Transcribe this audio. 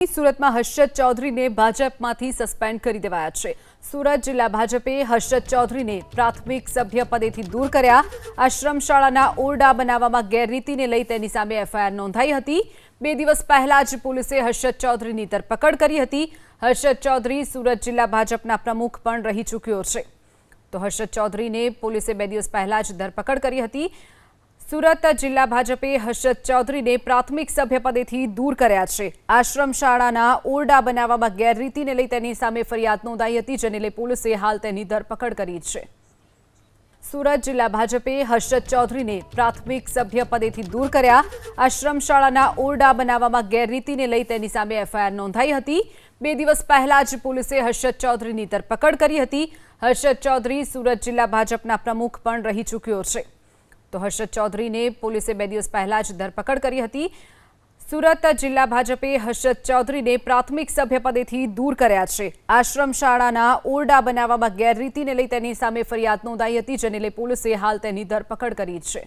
સુરતમાં હર્ષદ ચૌધરીને ભાજપમાંથી સસ્પેન્ડ કરી દેવાયા છે। સુરત જિલ્લા ભાજપે હર્ષદ ચૌધરીને પ્રાથમિક સભ્ય પદેથી દૂર કર્યા। આશ્રમ શાળાના ઓરડા બનાવવામાં ગેરરીતિને લઈ તેની સામે એફઆઈઆર નોંધાઈ હતી। 2 દિવસ પહેલા જ પોલીસે હર્ષદ ચૌધરીની ધરપકડ કરી હતી। હર્ષદ ચૌધરી સુરત જિલ્લા ભાજપના પ્રમુખ પણ રહી ચૂક્યો છે। તો હર્ષદ ચૌધરીને પોલીસે 2 દિવસ પહેલા જ ધરપકડ કરી હતી। સુરત જિલ્લા ભાજપે હર્ષદ ચૌધરીને પ્રાથમિક સભ્ય પદેથી દૂર કર્યા છે। આશ્રમ શાળાના ઓરડા બનાવવામાં ગેરરીતિને લઈ તેની સામે ફરિયાદ નોંધાઈ હતી, જેને લઈ પોલીસે હાલ તેની ધરપકડ કરી છે। સુરત જિલ્લા ભાજપે હર્ષદ ચૌધરીને પ્રાથમિક સભ્ય પદેથી દૂર કર્યા। આશ્રમ શાળાના ઓરડા બનાવવામાં ગેરરીતિને લઈ તેની સામે એફઆઈઆર નોંધાઈ હતી। 2 દિવસ પહેલા જ પોલીસે હર્ષદ ચૌધરીની ધરપકડ કરી હતી। હર્ષદ ચૌધરી સુરત જિલ્લા ભાજપના પ્રમુખ પણ રહી ચૂક્યો છે। તો હર્ષદ ચૌધરીને પોલીસે 2 દિવસ પહેલા જ ધરપકડ કરી હતી। સુરત જિલ્લા ભાજપે હર્ષદ ચૌધરીને પ્રાથમિક સભ્ય પદેથી દૂર કર્યા છે। આશ્રમ શાળાના ઓરડા બનાવવામાં ગેરરીતિને લઈ તેની સામે ફરિયાદ નોંધાઈ હતી, જેને લઈ પોલીસે હાલ તેની ધરપકડ કરી છે।